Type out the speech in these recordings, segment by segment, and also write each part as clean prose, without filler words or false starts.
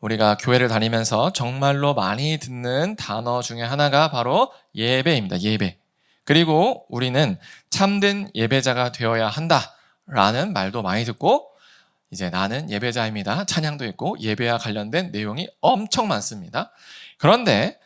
우리가 교회를 다니면서 정말로 많이 듣는 단어 중에 하나가 바로 예배입니다. 예배. 그리고 우리는 참된 예배자가 되어야 한다라는 말도 많이 듣고, 이제 나는 예배자입니다. 찬양도 있고 예배와 관련된 내용이 엄청 많습니다. 그런데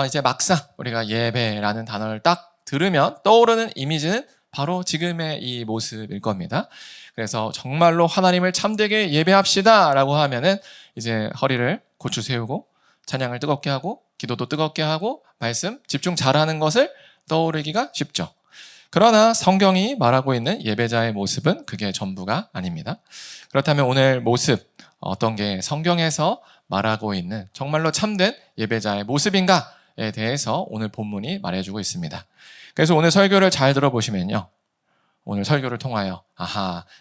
이제 막상 우리가 예배라는 단어를 딱 들으면 떠오르는 이미지는 바로 지금의 이 모습일 겁니다. 그래서 정말로 하나님을 참되게 예배합시다 라고 하면은 이제 허리를 고추 세우고 찬양을 뜨겁게 하고 기도도 뜨겁게 하고 말씀 집중 잘하는 것을 떠오르기가 쉽죠. 그러나 성경이 말하고 있는 예배자의 모습은 그게 전부가 아닙니다. 그렇다면 오늘 모습, 어떤 게 성경에서 말하고 있는 정말로 참된 예배자의 모습인가에 대해서 오늘 본문이 말해주고 있습니다. 그래서 오늘 설교를 잘 들어보시면요, 오늘 설교를 통하여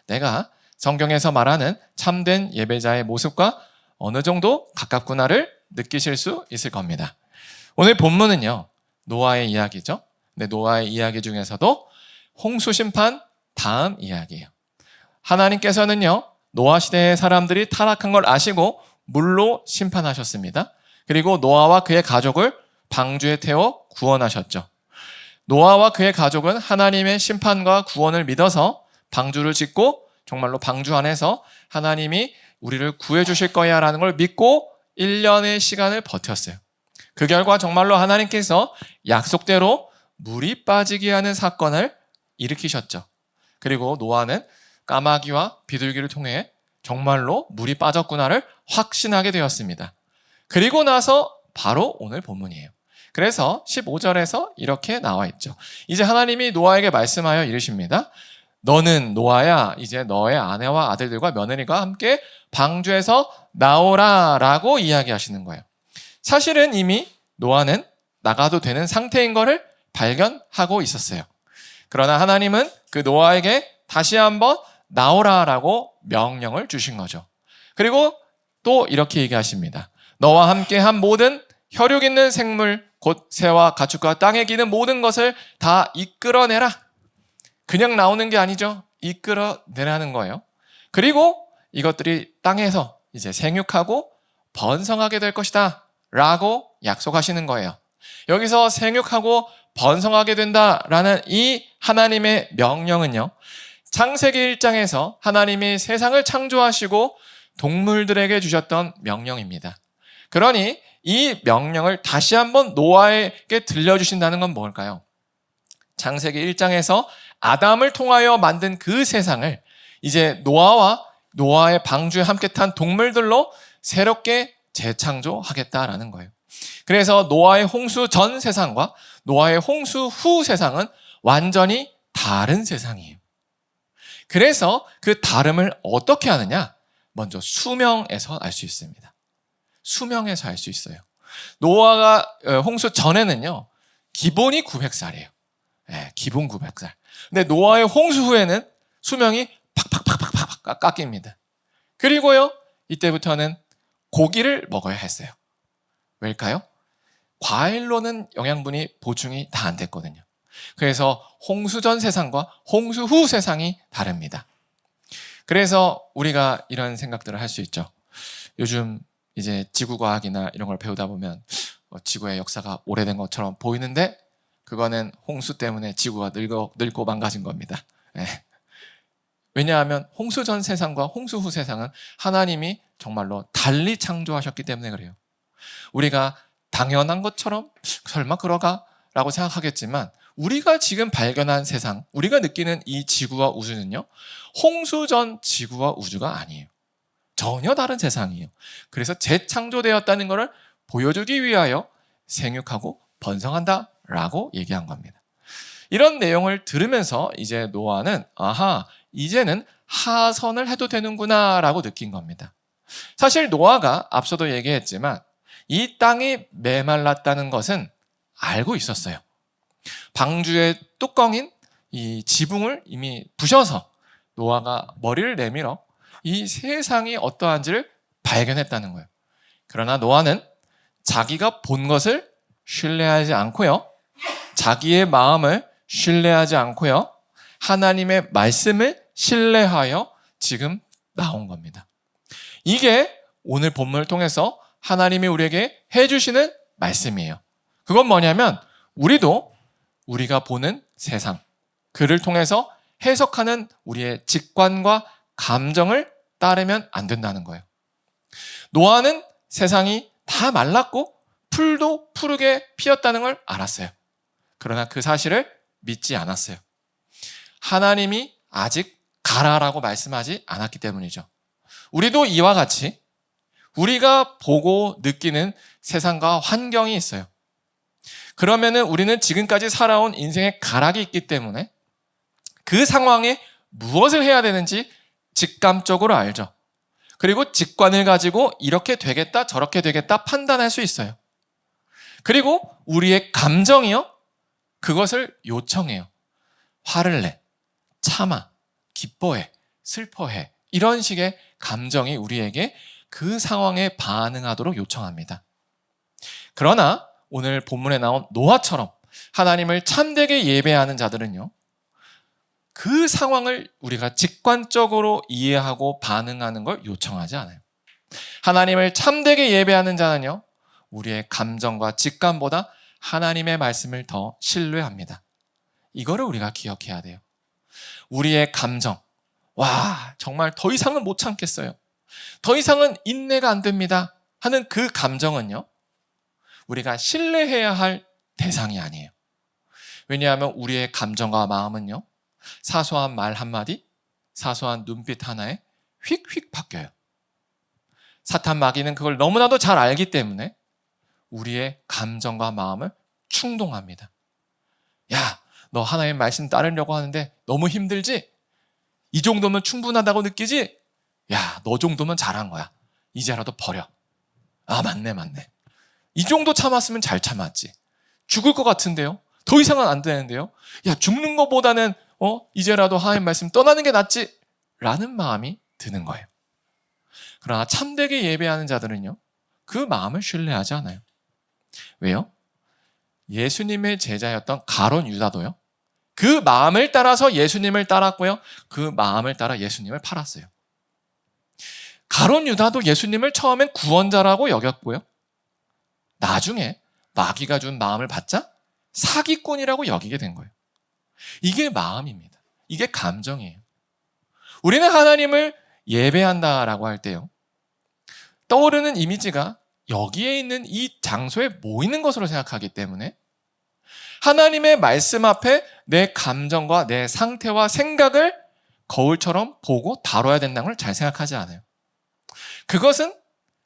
내가 성경에서 말하는 참된 예배자의 모습과 어느 정도 가깝구나를 느끼실 수 있을 겁니다. 오늘 본문은요, 노아의 이야기죠. 근데 노아의 이야기 중에서도 홍수 심판 다음 이야기예요. 하나님께서는요, 노아 시대의 사람들이 타락한 걸 아시고 물로 심판하셨습니다. 그리고 노아와 그의 가족을 방주에 태워 구원하셨죠. 노아와 그의 가족은 하나님의 심판과 구원을 믿어서 방주를 짓고 정말로 방주 안에서 하나님이 우리를 구해주실 거야 라는 걸 믿고 1년의 시간을 버텼어요. 그 결과 정말로 하나님께서 약속대로 물이 빠지게 하는 사건을 일으키셨죠. 그리고 노아는 까마귀와 비둘기를 통해 정말로 물이 빠졌구나를 확신하게 되었습니다. 그리고 나서 바로 오늘 본문이에요. 그래서 15절에서 이렇게 나와 있죠. 이제 하나님이 노아에게 말씀하여 이르십니다. 너는 노아야, 이제 너의 아내와 아들들과 며느리가 함께 방주에서 나오라 라고 이야기하시는 거예요. 사실은 이미 노아는 나가도 되는 상태인 것을 발견하고 있었어요. 그러나 하나님은 그 노아에게 다시 한번 나오라라고 명령을 주신 거죠. 그리고 또 이렇게 얘기하십니다. 너와 함께 한 모든 혈육 있는 생물, 곧 새와 가축과 땅에 기는 모든 것을 다 이끌어내라. 그냥 나오는 게 아니죠. 이끌어내라는 거예요. 그리고 이것들이 땅에서 이제 생육하고 번성하게 될 것이다 라고 약속하시는 거예요. 여기서 생육하고 번성하게 된다라는 이 하나님의 명령은요, 창세기 1장에서 하나님이 세상을 창조하시고 동물들에게 주셨던 명령입니다. 그러니 이 명령을 다시 한번 노아에게 들려주신다는 건 뭘까요? 창세기 1장에서 아담을 통하여 만든 그 세상을 이제 노아와 노아의 방주에 함께 탄 동물들로 새롭게 재창조하겠다라는 거예요. 그래서 노아의 홍수 전 세상과 노아의 홍수 후 세상은 완전히 다른 세상이에요. 그래서 그 다름을 어떻게 하느냐? 먼저 수명에서 알 수 있습니다. 수명에서 알 수 있어요. 노아가 홍수 전에는요, 기본이 900살이에요. 네, 기본 900살. 근데 노아의 홍수 후에는 수명이 팍팍팍팍팍 깎입니다. 그리고요, 이때부터는 고기를 먹어야 했어요. 왜일까요? 과일로는 영양분이 보충이 다 안 됐거든요. 그래서 홍수 전 세상과 홍수 후 세상이 다릅니다. 그래서 우리가 이런 생각들을 할 수 있죠. 요즘 이제 지구과학이나 이런 걸 배우다 보면 지구의 역사가 오래된 것처럼 보이는데 그거는 홍수 때문에 지구가 늙고 망가진 겁니다. 네. 왜냐하면 홍수 전 세상과 홍수 후 세상은 하나님이 정말로 달리 창조하셨기 때문에 그래요. 우리가 당연한 것처럼 설마 그러가? 라고 생각하겠지만 우리가 지금 발견한 세상, 우리가 느끼는 이 지구와 우주는요, 홍수 전 지구와 우주가 아니에요. 전혀 다른 세상이에요. 그래서 재창조되었다는 것을 보여주기 위하여 생육하고 번성한다라고 얘기한 겁니다. 이런 내용을 들으면서 이제 노아는 이제는 하선을 해도 되는구나 라고 느낀 겁니다. 사실 노아가 앞서도 얘기했지만 이 땅이 메말랐다는 것은 알고 있었어요. 방주의 뚜껑인 이 지붕을 이미 부셔서 노아가 머리를 내밀어 이 세상이 어떠한지를 발견했다는 거예요. 그러나 노아는 자기가 본 것을 신뢰하지 않고요, 자기의 마음을 신뢰하지 않고요, 하나님의 말씀을 신뢰하여 지금 나온 겁니다. 이게 오늘 본문을 통해서 하나님이 우리에게 해주시는 말씀이에요. 그건 뭐냐면 우리도 우리가 보는 세상, 그를 통해서 해석하는 우리의 직관과 감정을 따르면 안 된다는 거예요. 노아는 세상이 다 말랐고 풀도 푸르게 피었다는 걸 알았어요. 그러나 그 사실을 믿지 않았어요. 하나님이 아직 가라라고 말씀하지 않았기 때문이죠. 우리도 이와 같이 우리가 보고 느끼는 세상과 환경이 있어요. 그러면은 우리는 지금까지 살아온 인생의 가락이 있기 때문에 그 상황에 무엇을 해야 되는지 직감적으로 알죠. 그리고 직관을 가지고 이렇게 되겠다 저렇게 되겠다 판단할 수 있어요. 그리고 우리의 감정이요, 그것을 요청해요. 화를 내, 참아, 기뻐해, 슬퍼해, 이런 식의 감정이 우리에게 그 상황에 반응하도록 요청합니다. 그러나 오늘 본문에 나온 노아처럼 하나님을 참되게 예배하는 자들은요, 그 상황을 우리가 직관적으로 이해하고 반응하는 걸 요청하지 않아요. 하나님을 참되게 예배하는 자는요, 우리의 감정과 직감보다 하나님의 말씀을 더 신뢰합니다. 이거를 우리가 기억해야 돼요. 우리의 감정, 와, 정말 더 이상은 못 참겠어요, 더 이상은 인내가 안 됩니다 하는 그 감정은요, 우리가 신뢰해야 할 대상이 아니에요. 왜냐하면 우리의 감정과 마음은요, 사소한 말 한마디, 사소한 눈빛 하나에 휙휙 바뀌어요. 사탄 마귀는 그걸 너무나도 잘 알기 때문에 우리의 감정과 마음을 충동합니다. 야, 너 하나님의 말씀 따르려고 하는데 너무 힘들지? 이 정도면 충분하다고 느끼지? 야, 너 정도면 잘한 거야. 이제라도 버려. 아, 맞네. 이 정도 참았으면 잘 참았지. 죽을 것 같은데요? 더 이상은 안 되는데요? 야, 죽는 것보다는 이제라도 하나님 말씀 떠나는 게 낫지? 라는 마음이 드는 거예요. 그러나 참되게 예배하는 자들은요, 그 마음을 신뢰하지 않아요. 왜요? 예수님의 제자였던 가룟 유다도요, 그 마음을 따라서 예수님을 따랐고요, 그 마음을 따라 예수님을 팔았어요. 가룟 유다도 예수님을 처음엔 구원자라고 여겼고요, 나중에 마귀가 준 마음을 받자 사기꾼이라고 여기게 된 거예요. 이게 마음입니다. 이게 감정이에요. 우리는 하나님을 예배한다라고 할 때요, 떠오르는 이미지가 여기에 있는 이 장소에 모이는 것으로 생각하기 때문에 하나님의 말씀 앞에 내 감정과 내 상태와 생각을 거울처럼 보고 다뤄야 된다는 걸 잘 생각하지 않아요. 그것은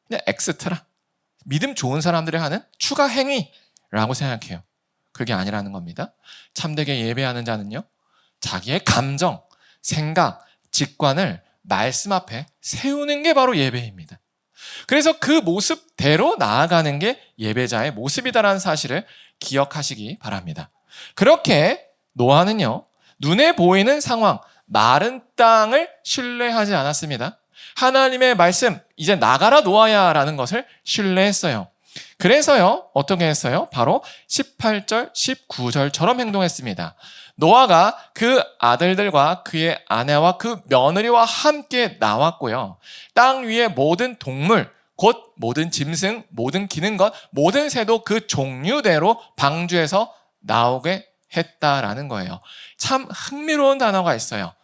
그냥 엑스트라, 믿음 좋은 사람들이 하는 추가 행위라고 생각해요. 그게 아니라는 겁니다. 참되게 예배하는 자는요, 자기의 감정, 생각, 직관을 말씀 앞에 세우는 게 바로 예배입니다. 그래서 그 모습대로 나아가는 게 예배자의 모습이다라는 사실을 기억하시기 바랍니다. 그렇게 노아는요, 눈에 보이는 상황, 마른 땅을 신뢰하지 않았습니다. 하나님의 말씀, 이제 나가라 노아야 라는 것을 신뢰했어요. 그래서요, 어떻게 했어요? 바로 18절, 19절처럼 행동했습니다. 노아가 그 아들들과 그의 아내와 그 며느리와 함께 나왔고요, 땅 위의 모든 동물, 곧 모든 짐승, 모든 기는 것, 모든 새도 그 종류대로 방주에서 나오게 했다라는 거예요. 참 흥미로운 단어가 있어요.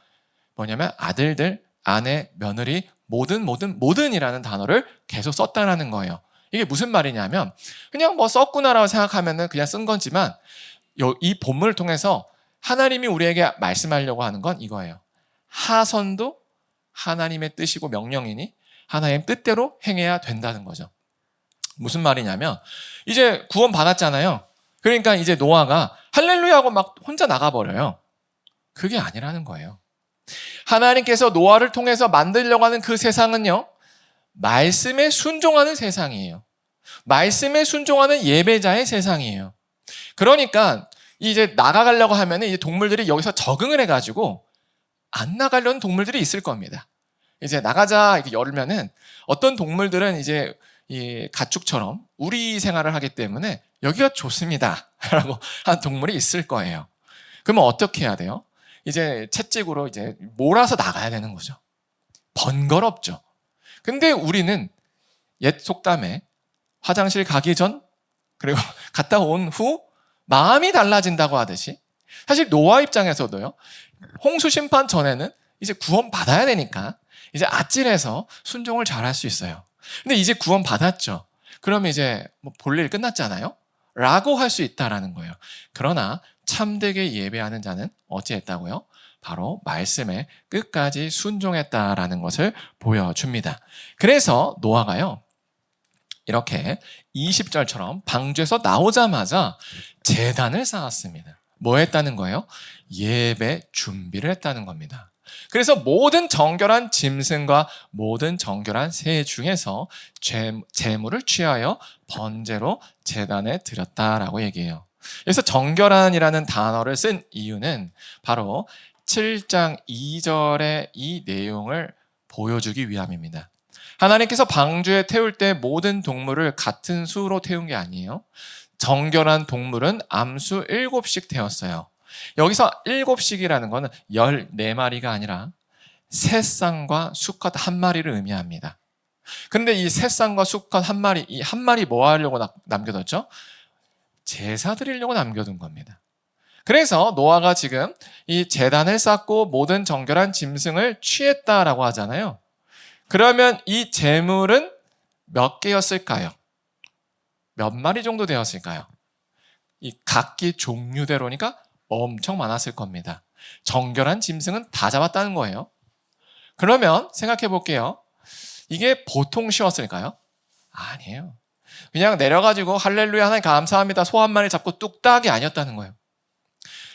뭐냐면 아들들, 아내, 며느리, 모든이라는 단어를 계속 썼다라는 거예요. 이게 무슨 말이냐면 그냥 뭐 썼구나라고 생각하면은 그냥 쓴 거지만 이 본문을 통해서 하나님이 우리에게 말씀하려고 하는 건 이거예요. 하선도 하나님의 뜻이고 명령이니 하나님 뜻대로 행해야 된다는 거죠. 무슨 말이냐면 이제 구원 받았잖아요. 그러니까 이제 노아가 할렐루야 하고 막 혼자 나가버려요. 그게 아니라는 거예요. 하나님께서 노아를 통해서 만들려고 하는 그 세상은요, 말씀에 순종하는 세상이에요. 말씀에 순종하는 예배자의 세상이에요. 그러니까 이제 나가려고 하면 이제 동물들이 여기서 적응을 해가지고 안 나가려는 동물들이 있을 겁니다. 이제 나가자 이렇게 열면은 어떤 동물들은 이제 이 가축처럼 우리 생활을 하기 때문에 여기가 좋습니다 라고 한 동물이 있을 거예요. 그러면 어떻게 해야 돼요? 이제 채찍으로 이제 몰아서 나가야 되는 거죠. 번거롭죠. 근데 우리는 옛 속담에 화장실 가기 전 그리고 갔다 온 후 마음이 달라진다고 하듯이 사실 노아 입장에서도요. 홍수 심판 전에는 이제 구원 받아야 되니까 이제 아찔해서 순종을 잘할 수 있어요. 근데 이제 구원 받았죠. 그러면 이제 뭐 볼일 끝났잖아요. 라고 할 수 있다라는 거예요. 그러나 참되게 예배하는 자는 어찌했다고요? 바로 말씀에 끝까지 순종했다라는 것을 보여줍니다. 그래서 노아가요. 이렇게 20절처럼 방주에서 나오자마자 제단을 쌓았습니다. 뭐 했다는 거예요? 예배 준비를 했다는 겁니다. 그래서 모든 정결한 짐승과 모든 정결한 새 중에서 제물을 취하여 번제로 제단에 드렸다라고 얘기해요. 그래서 정결한이라는 단어를 쓴 이유는 바로 7장 2절의 이 내용을 보여주기 위함입니다. 하나님께서 방주에 태울 때 모든 동물을 같은 수로 태운 게 아니에요. 정결한 동물은 암수 7씩 태웠어요. 여기서 7씩이라는 것은 14마리가 아니라 새쌍과 수컷 1마리를 의미합니다. 그런데 이 새쌍과 수컷 1마리, 이 1마리 뭐 하려고 남겨뒀죠? 제사 드리려고 남겨둔 겁니다. 그래서 노아가 지금 이 제단을 쌓고 모든 정결한 짐승을 취했다라고 하잖아요. 그러면 이 제물은 몇 개였을까요? 몇 마리 정도 되었을까요? 이 각기 종류대로니까 엄청 많았을 겁니다. 정결한 짐승은 다 잡았다는 거예요. 그러면 생각해 볼게요. 이게 보통 쉬웠을까요? 아니에요. 그냥 내려가지고 할렐루야 하나님 감사합니다 소 1마리 잡고 뚝딱이 아니었다는 거예요.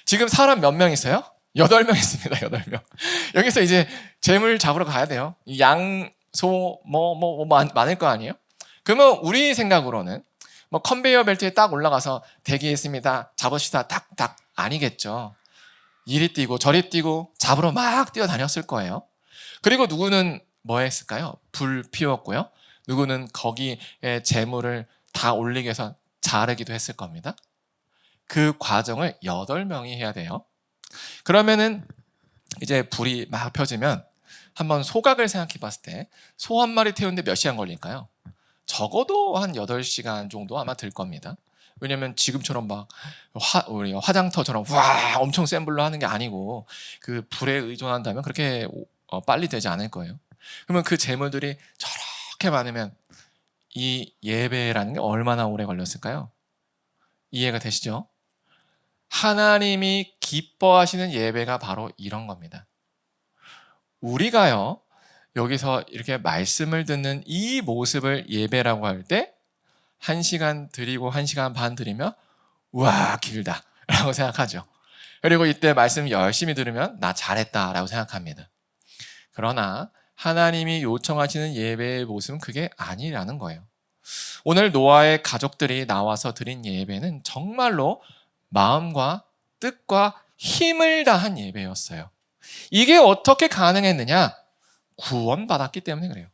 지금 사람 몇 명 있어요? 8명 있습니다. 8명. 여기서 이제 재물 잡으러 가야 돼요. 양, 소, 많을 거 아니에요? 그러면 우리 생각으로는 뭐 컨베이어 벨트에 딱 올라가서 대기했습니다. 잡읍시다. 딱딱 아니겠죠. 이리 뛰고 저리 뛰고 잡으러 막 뛰어다녔을 거예요. 그리고 누구는 뭐 했을까요? 불 피웠고요. 누구는 거기에 재물을 다 올리기 위해서 자르기도 했을 겁니다. 그 과정을 8명이 해야 돼요. 그러면은 이제 불이 막 펴지면 한번 소각을 생각해 봤을 때 소 1마리 태우는데 몇 시간 걸릴까요? 적어도 한 8시간 정도 아마 들 겁니다. 왜냐면 지금처럼 막 우리 화장터처럼 와 엄청 센 불로 하는 게 아니고 그 불에 의존한다면 그렇게 빨리 되지 않을 거예요. 그러면 그 재물들이 저렇게 많으면 이 예배라는 게 얼마나 오래 걸렸을까요? 이해가 되시죠? 하나님이 기뻐하시는 예배가 바로 이런 겁니다. 우리가요, 여기서 이렇게 말씀을 듣는 이 모습을 예배라고 할 때 1시간 드리고 1시간 반 드리면 우와 길다 라고 생각하죠. 그리고 이때 말씀 열심히 들으면 나 잘했다 라고 생각합니다. 그러나 하나님이 요청하시는 예배의 모습은 그게 아니라는 거예요. 오늘 노아의 가족들이 나와서 드린 예배는 정말로 마음과 뜻과 힘을 다한 예배였어요. 이게 어떻게 가능했느냐? 구원받았기 때문에 그래요.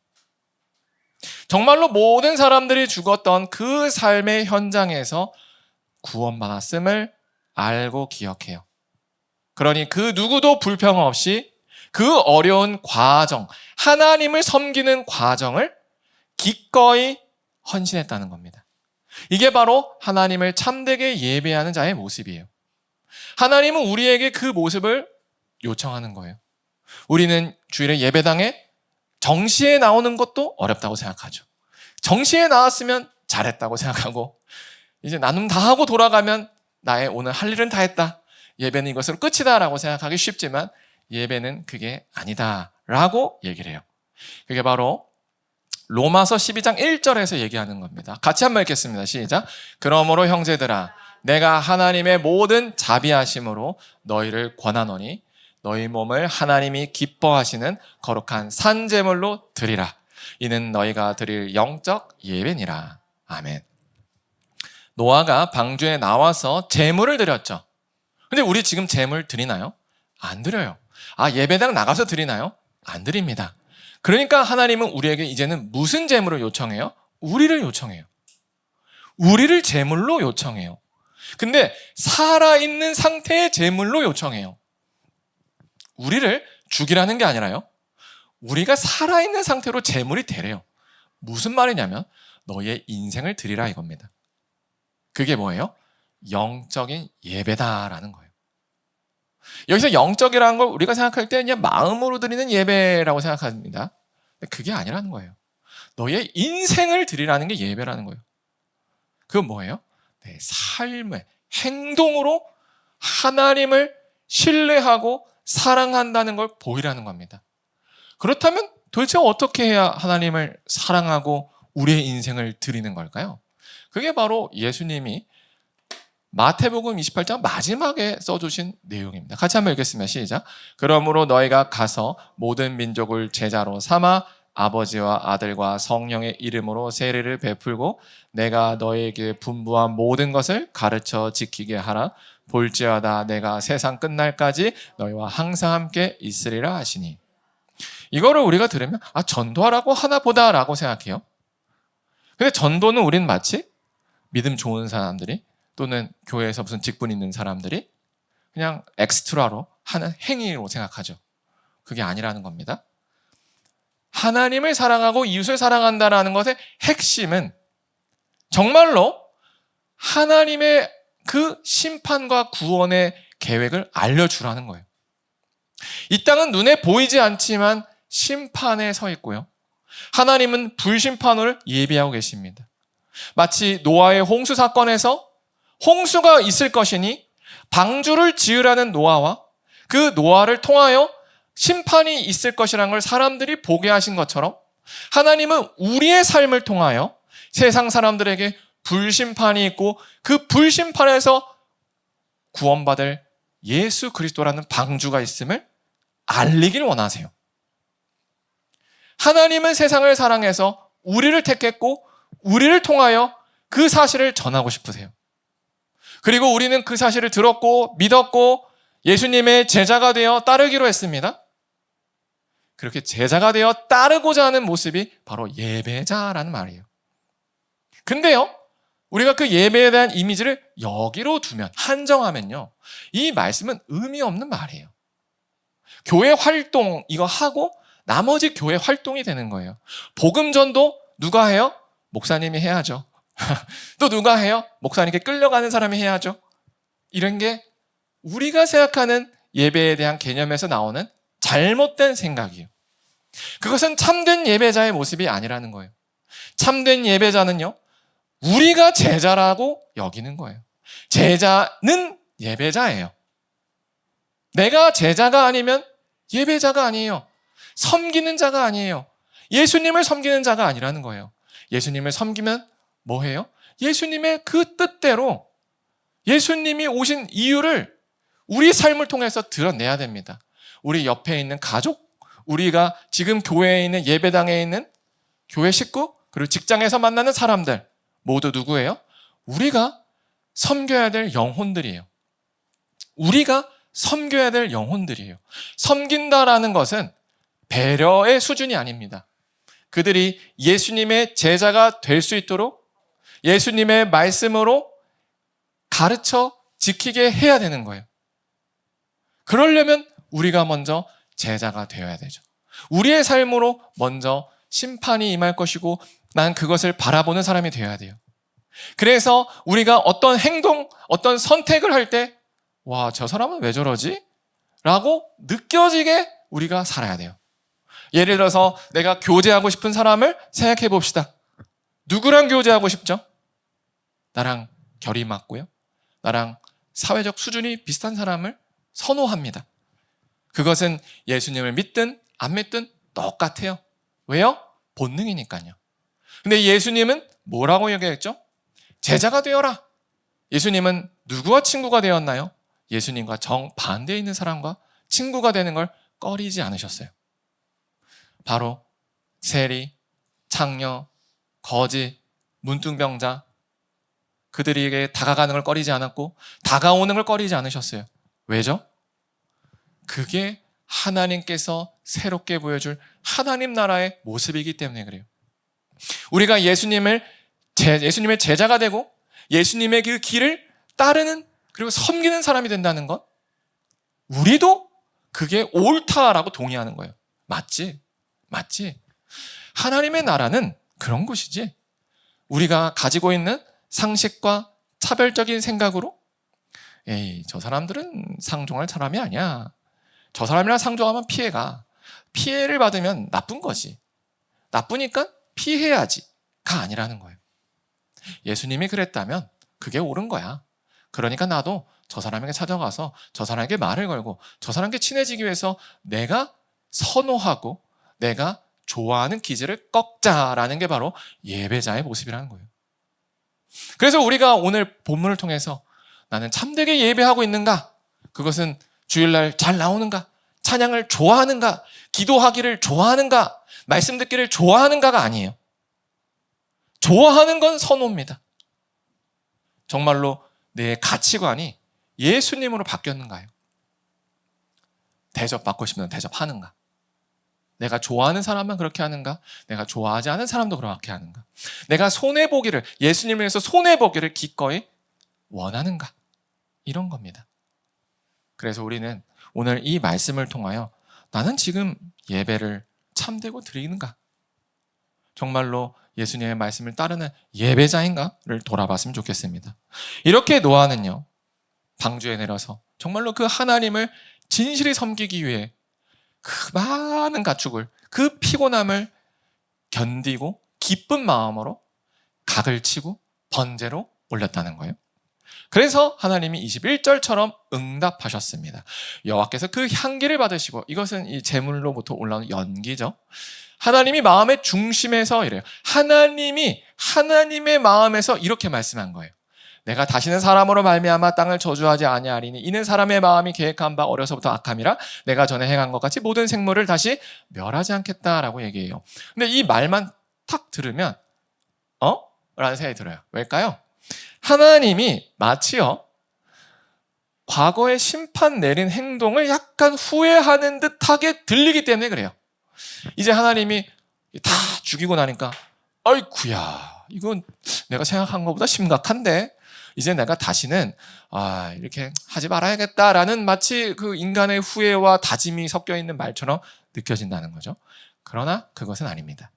정말로 모든 사람들이 죽었던 그 삶의 현장에서 구원받았음을 알고 기억해요. 그러니 그 누구도 불평 없이 그 어려운 과정, 하나님을 섬기는 과정을 기꺼이 헌신했다는 겁니다. 이게 바로 하나님을 참되게 예배하는 자의 모습이에요. 하나님은 우리에게 그 모습을 요청하는 거예요. 우리는 주일에 예배당에 정시에 나오는 것도 어렵다고 생각하죠. 정시에 나왔으면 잘했다고 생각하고 이제 나눔 다 하고 돌아가면 나의 오늘 할 일은 다 했다. 예배는 이것으로 끝이다 라고 생각하기 쉽지만 예배는 그게 아니다 라고 얘기를 해요. 그게 바로 로마서 12장 1절에서 얘기하는 겁니다. 같이 한번 읽겠습니다. 시작. 그러므로 형제들아 내가 하나님의 모든 자비하심으로 너희를 권하노니 너희 몸을 하나님이 기뻐하시는 거룩한 산제물로 드리라. 이는 너희가 드릴 영적 예배니라. 아멘. 노아가 방주에 나와서 제물을 드렸죠. 근데 우리 지금 제물 드리나요? 안 드려요. 예배당 나가서 드리나요? 안 드립니다. 그러니까 하나님은 우리에게 이제는 무슨 제물을 요청해요? 우리를 요청해요. 우리를 제물로 요청해요. 근데 살아있는 상태의 제물로 요청해요. 우리를 죽이라는 게 아니라요. 우리가 살아있는 상태로 제물이 되래요. 무슨 말이냐면 너의 인생을 드리라 이겁니다. 그게 뭐예요? 영적인 예배다라는 거예요. 여기서 영적이라는 걸 우리가 생각할 때 그냥 마음으로 드리는 예배라고 생각합니다. 근데 그게 아니라는 거예요. 너의 인생을 드리라는 게 예배라는 거예요. 그건 뭐예요? 내 삶의 행동으로 하나님을 신뢰하고 사랑한다는 걸 보이라는 겁니다. 그렇다면 도대체 어떻게 해야 하나님을 사랑하고 우리의 인생을 드리는 걸까요? 그게 바로 예수님이 마태복음 28장 마지막에 써주신 내용입니다. 같이 한번 읽겠습니다. 시작. 그러므로 너희가 가서 모든 민족을 제자로 삼아 아버지와 아들과 성령의 이름으로 세례를 베풀고 내가 너희에게 분부한 모든 것을 가르쳐 지키게 하라. 볼지어다 내가 세상 끝날까지 너희와 항상 함께 있으리라 하시니. 이거를 우리가 들으면 전도하라고 하나 보다라고 생각해요. 근데 전도는 우리는 마치 믿음 좋은 사람들이 또는 교회에서 무슨 직분 있는 사람들이 그냥 엑스트라로 하는 행위로 생각하죠. 그게 아니라는 겁니다. 하나님을 사랑하고 이웃을 사랑한다는 것의 핵심은 정말로 하나님의 그 심판과 구원의 계획을 알려주라는 거예요. 이 땅은 눈에 보이지 않지만 심판에 서 있고요. 하나님은 불심판을 예비하고 계십니다. 마치 노아의 홍수 사건에서 홍수가 있을 것이니 방주를 지으라는 노아와 그 노아를 통하여 심판이 있을 것이라는 걸 사람들이 보게 하신 것처럼 하나님은 우리의 삶을 통하여 세상 사람들에게 불심판이 있고 그 불심판에서 구원받을 예수 그리스도라는 방주가 있음을 알리길 원하세요. 하나님은 세상을 사랑해서 우리를 택했고 우리를 통하여 그 사실을 전하고 싶으세요. 그리고 우리는 그 사실을 들었고 믿었고 예수님의 제자가 되어 따르기로 했습니다. 그렇게 제자가 되어 따르고자 하는 모습이 바로 예배자라는 말이에요. 근데요, 우리가 그 예배에 대한 이미지를 여기로 두면, 한정하면요, 이 말씀은 의미 없는 말이에요. 교회 활동 이거 하고 나머지 교회 활동이 되는 거예요. 복음전도 누가 해요? 목사님이 해야죠. 또 누가 해요? 목사님께 끌려가는 사람이 해야죠. 이런 게 우리가 생각하는 예배에 대한 개념에서 나오는 잘못된 생각이에요. 그것은 참된 예배자의 모습이 아니라는 거예요. 참된 예배자는요, 우리가 제자라고 여기는 거예요. 제자는 예배자예요. 내가 제자가 아니면 예배자가 아니에요. 섬기는 자가 아니에요. 예수님을 섬기는 자가 아니라는 거예요. 예수님을 섬기면 뭐 해요? 예수님의 그 뜻대로 예수님이 오신 이유를 우리 삶을 통해서 드러내야 됩니다. 우리 옆에 있는 가족, 우리가 지금 교회에 있는 예배당에 있는 교회 식구, 그리고 직장에서 만나는 사람들 모두 누구예요? 우리가 섬겨야 될 영혼들이에요. 우리가 섬겨야 될 영혼들이에요. 섬긴다라는 것은 배려의 수준이 아닙니다. 그들이 예수님의 제자가 될 수 있도록 예수님의 말씀으로 가르쳐 지키게 해야 되는 거예요. 그러려면 우리가 먼저 제자가 되어야 되죠. 우리의 삶으로 먼저 심판이 임할 것이고 난 그것을 바라보는 사람이 되어야 돼요. 그래서 우리가 어떤 행동, 어떤 선택을 할 때 와, 저 사람은 왜 저러지? 라고 느껴지게 우리가 살아야 돼요. 예를 들어서 내가 교제하고 싶은 사람을 생각해 봅시다. 누구랑 교제하고 싶죠? 나랑 결이 맞고요. 나랑 사회적 수준이 비슷한 사람을 선호합니다. 그것은 예수님을 믿든 안 믿든 똑같아요. 왜요? 본능이니까요. 근데 예수님은 뭐라고 얘기했죠? 제자가 되어라. 예수님은 누구와 친구가 되었나요? 예수님과 정반대에 있는 사람과 친구가 되는 걸 꺼리지 않으셨어요. 바로 세리, 창녀, 거지, 문둥병자, 그들에게 다가가는 걸 꺼리지 않았고 다가오는 걸 꺼리지 않으셨어요. 왜죠? 그게 하나님께서 새롭게 보여줄 하나님 나라의 모습이기 때문에 그래요. 우리가 예수님의 제자가 되고 예수님의 그 길을 따르는 그리고 섬기는 사람이 된다는 것, 우리도 그게 옳다라고 동의하는 거예요. 맞지? 맞지? 하나님의 나라는 그런 것이지 우리가 가지고 있는 상식과 차별적인 생각으로 에이, 저 사람들은 상종할 사람이 아니야. 저 사람이랑 상종하면 피해를 받으면 나쁜 거지. 나쁘니까 피해야지가 아니라는 거예요. 예수님이 그랬다면 그게 옳은 거야. 그러니까 나도 저 사람에게 찾아가서 저 사람에게 말을 걸고 저 사람에게 친해지기 위해서 내가 선호하고 내가 좋아하는 기질을 꺾자라는 게 바로 예배자의 모습이라는 거예요. 그래서 우리가 오늘 본문을 통해서 나는 참되게 예배하고 있는가? 그것은 주일날 잘 나오는가? 찬양을 좋아하는가? 기도하기를 좋아하는가? 말씀 듣기를 좋아하는가가 아니에요. 좋아하는 건 선호입니다. 정말로 내 가치관이 예수님으로 바뀌었는가요? 대접받고 싶으면 대접하는가? 내가 좋아하는 사람만 그렇게 하는가? 내가 좋아하지 않은 사람도 그렇게 하는가? 내가 손해보기를, 예수님을 위해서 손해보기를 기꺼이 원하는가? 이런 겁니다. 그래서 우리는 오늘 이 말씀을 통하여 나는 지금 예배를 참되고 드리는가? 정말로 예수님의 말씀을 따르는 예배자인가를 돌아봤으면 좋겠습니다. 이렇게 노아는요, 방주에 내려서 정말로 그 하나님을 진실히 섬기기 위해 그 많은 가축을, 그 피곤함을 견디고 기쁜 마음으로 각을 치고 번제로 올렸다는 거예요. 그래서 하나님이 21절처럼 응답하셨습니다. 여호와께서 그 향기를 받으시고, 이것은 이 제물로부터 올라오는 연기죠. 하나님이 마음의 중심에서 이래요. 하나님이 하나님의 마음에서 이렇게 말씀한 거예요. 내가 다시는 사람으로 말미암아 땅을 저주하지 아니하리니 이는 사람의 마음이 계획한 바 어려서부터 악함이라 내가 전에 행한 것 같이 모든 생물을 다시 멸하지 않겠다라고 얘기해요. 근데 이 말만 탁 들으면 라는 생각이 들어요. 왜일까요? 하나님이 마치요 과거에 심판 내린 행동을 약간 후회하는 듯하게 들리기 때문에 그래요. 이제 하나님이 다 죽이고 나니까 아이쿠야 이건 내가 생각한 것보다 심각한데 이제 내가 다시는 이렇게 하지 말아야겠다라는 마치 그 인간의 후회와 다짐이 섞여 있는 말처럼 느껴진다는 거죠. 그러나 그것은 아닙니다.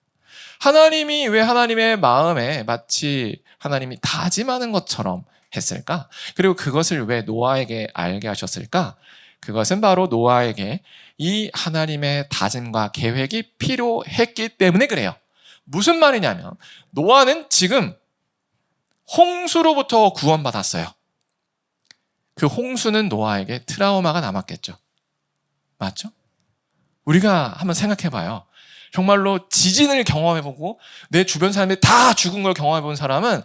하나님이 왜 하나님의 마음에 마치 하나님이 다짐하는 것처럼 했을까? 그리고 그것을 왜 노아에게 알게 하셨을까? 그것은 바로 노아에게 이 하나님의 다짐과 계획이 필요했기 때문에 그래요. 무슨 말이냐면 노아는 지금 홍수로부터 구원받았어요. 그 홍수는 노아에게 트라우마가 남았겠죠. 맞죠? 우리가 한번 생각해봐요. 정말로 지진을 경험해보고 내 주변 사람들이 다 죽은 걸 경험해본 사람은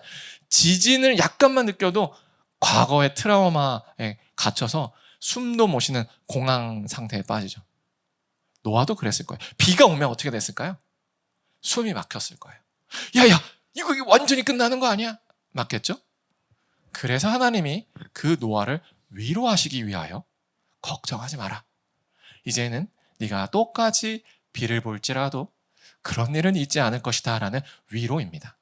지진을 약간만 느껴도 과거의 트라우마에 갇혀서 숨도 못 쉬는 공황 상태에 빠지죠. 노아도 그랬을 거예요. 비가 오면 어떻게 됐을까요? 숨이 막혔을 거예요. 야야 이거 완전히 끝나는 거 아니야? 맞겠죠? 그래서 하나님이 그 노아를 위로하시기 위하여 걱정하지 마라. 이제는 네가 똑같이 비를 볼지라도 그런 일은 있지 않을 것이다 라는 위로입니다.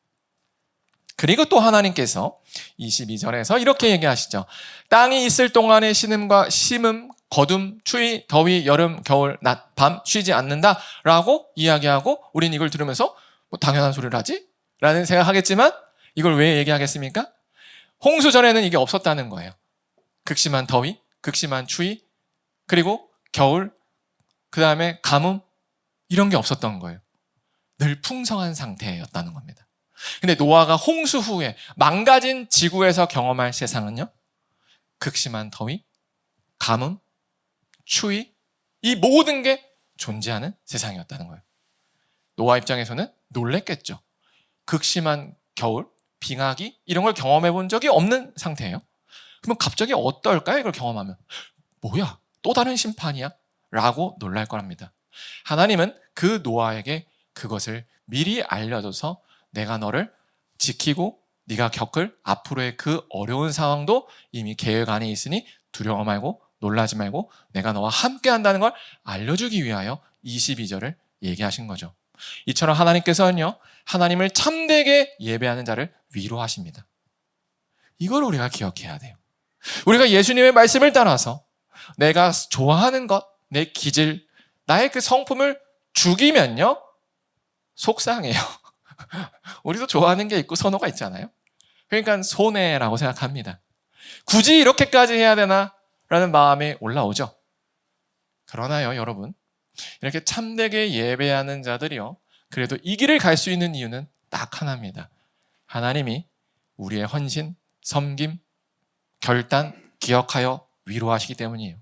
그리고 또 하나님께서 22절에서 이렇게 얘기하시죠. 땅이 있을 동안의 심음, 거둠, 추위, 더위, 여름, 겨울, 낮, 밤 쉬지 않는다 라고 이야기하고 우린 이걸 들으면서 뭐 당연한 소리를 하지? 라는 생각하겠지만 이걸 왜 얘기하겠습니까? 홍수 전에는 이게 없었다는 거예요. 극심한 더위, 극심한 추위, 그리고 겨울, 그 다음에 가뭄 이런 게 없었던 거예요. 늘 풍성한 상태였다는 겁니다. 근데 노아가 홍수 후에 망가진 지구에서 경험할 세상은요, 극심한 더위, 가뭄, 추위, 이 모든 게 존재하는 세상이었다는 거예요. 노아 입장에서는 놀랬겠죠. 극심한 겨울, 빙하기 이런 걸 경험해 본 적이 없는 상태예요. 그러면 갑자기 어떨까요? 이걸 경험하면 뭐야? 또 다른 심판이야? 라고 놀랄 거랍니다. 하나님은 그 노아에게 그것을 미리 알려줘서 내가 너를 지키고 네가 겪을 앞으로의 그 어려운 상황도 이미 계획 안에 있으니 두려워 말고 놀라지 말고 내가 너와 함께 한다는 걸 알려주기 위하여 22절을 얘기하신 거죠. 이처럼 하나님께서는요, 하나님을 참되게 예배하는 자를 위로하십니다. 이걸 우리가 기억해야 돼요. 우리가 예수님의 말씀을 따라서 내가 좋아하는 것, 내 기질, 나의 그 성품을 죽이면요 속상해요. 우리도 좋아하는 게 있고 선호가 있잖아요. 그러니까 손해라고 생각합니다. 굳이 이렇게까지 해야 되나? 라는 마음이 올라오죠. 그러나요, 여러분, 이렇게 참되게 예배하는 자들이요, 그래도 이 길을 갈 수 있는 이유는 딱 하나입니다. 하나님이 우리의 헌신, 섬김, 결단, 기억하여 위로하시기 때문이에요.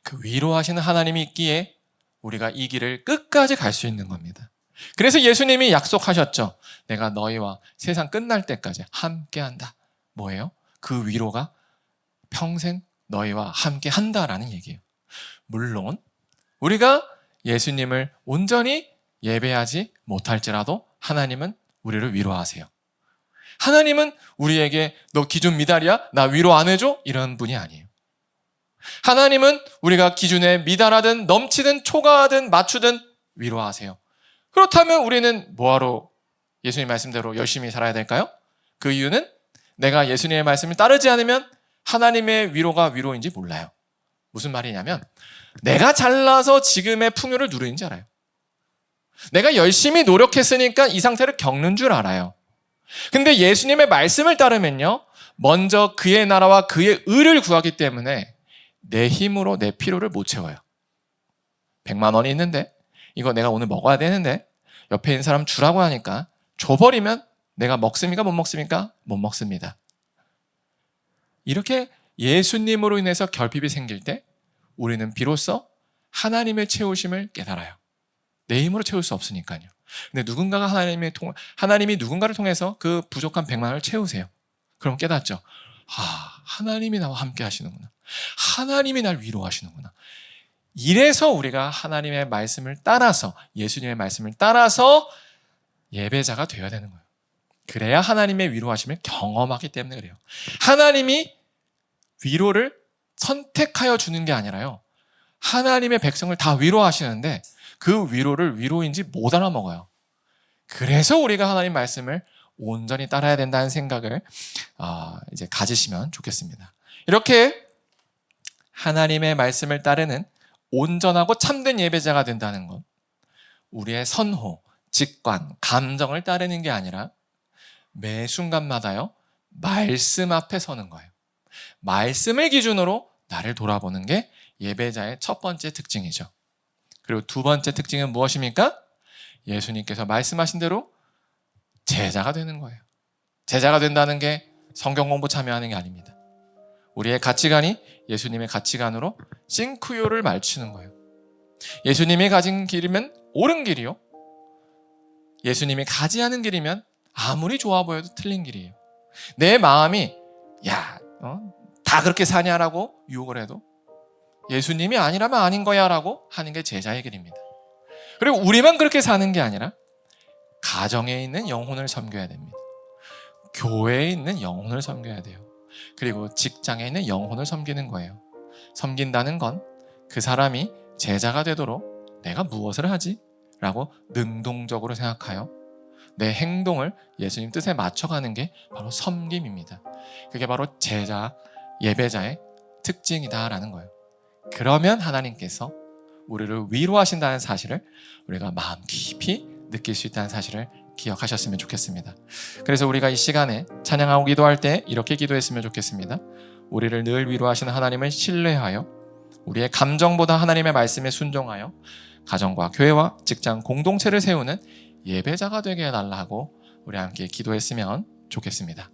그 위로하시는 하나님이 있기에 우리가 이 길을 끝까지 갈 수 있는 겁니다. 그래서 예수님이 약속하셨죠. 내가 너희와 세상 끝날 때까지 함께한다. 뭐예요? 그 위로가 평생 너희와 함께 한다라는 얘기예요. 물론 우리가 예수님을 온전히 예배하지 못할지라도 하나님은 우리를 위로하세요. 하나님은 우리에게 너 기준 미달이야? 나 위로 안 해줘? 이런 분이 아니에요. 하나님은 우리가 기준에 미달하든 넘치든 초과하든 맞추든 위로하세요. 그렇다면 우리는 뭐하러 예수님 말씀대로 열심히 살아야 될까요? 그 이유는 내가 예수님의 말씀을 따르지 않으면 하나님의 위로가 위로인지 몰라요. 무슨 말이냐면 내가 잘나서 지금의 풍요를 누리는지 알아요. 내가 열심히 노력했으니까 이 상태를 겪는 줄 알아요. 근데 예수님의 말씀을 따르면요, 먼저 그의 나라와 그의 의를 구하기 때문에 내 힘으로 내 필요를 못 채워요. 100만 원이 있는데 이거 내가 오늘 먹어야 되는데 옆에 있는 사람 주라고 하니까 줘버리면 내가 먹습니까? 못 먹습니까? 못 먹습니다. 이렇게 예수님으로 인해서 결핍이 생길 때 우리는 비로소 하나님의 채우심을 깨달아요. 내 힘으로 채울 수 없으니까요. 근데 누군가가 하나님이 누군가를 통해서 그 부족한 100만 원을 채우세요. 그럼 깨닫죠. 하나님이 나와 함께 하시는구나. 하나님이 날 위로하시는구나. 이래서 우리가 하나님의 말씀을 따라서, 예수님의 말씀을 따라서 예배자가 되어야 되는 거예요. 그래야 하나님의 위로하심을 경험하기 때문에 그래요. 하나님이 위로를 선택하여 주는 게 아니라요, 하나님의 백성을 다 위로하시는데 그 위로를 위로인지 못 알아먹어요. 그래서 우리가 하나님 말씀을 온전히 따라야 된다는 생각을 이제 가지시면 좋겠습니다. 이렇게 하나님의 말씀을 따르는 온전하고 참된 예배자가 된다는 것, 우리의 선호, 직관, 감정을 따르는 게 아니라 매 순간마다요, 말씀 앞에 서는 거예요. 말씀을 기준으로 나를 돌아보는 게 예배자의 첫 번째 특징이죠. 그리고 두 번째 특징은 무엇입니까? 예수님께서 말씀하신 대로 제자가 되는 거예요. 제자가 된다는 게 성경 공부 참여하는 게 아닙니다. 우리의 가치관이 예수님의 가치관으로 싱크로를 맞추는 거예요. 예수님이 가진 길이면 옳은 길이요, 예수님이 가지 않은 길이면 아무리 좋아 보여도 틀린 길이에요. 내 마음이 다 그렇게 사냐라고 유혹을 해도 예수님이 아니라면 아닌 거야 라고 하는 게 제자의 길입니다. 그리고 우리만 그렇게 사는 게 아니라 가정에 있는 영혼을 섬겨야 됩니다. 교회에 있는 영혼을 섬겨야 돼요. 그리고 직장에 있는 영혼을 섬기는 거예요. 섬긴다는 건 그 사람이 제자가 되도록 내가 무엇을 하지? 라고 능동적으로 생각하여 내 행동을 예수님 뜻에 맞춰가는 게 바로 섬김입니다. 그게 바로 제자, 예배자의 특징이다라는 거예요. 그러면 하나님께서 우리를 위로하신다는 사실을 우리가 마음 깊이 느낄 수 있다는 사실을 기억하셨으면 좋겠습니다. 그래서 우리가 이 시간에 찬양하고 기도할 때 이렇게 기도했으면 좋겠습니다. 우리를 늘 위로하시는 하나님을 신뢰하여 우리의 감정보다 하나님의 말씀에 순종하여 가정과 교회와 직장 공동체를 세우는 예배자가 되게 해달라고 우리 함께 기도했으면 좋겠습니다.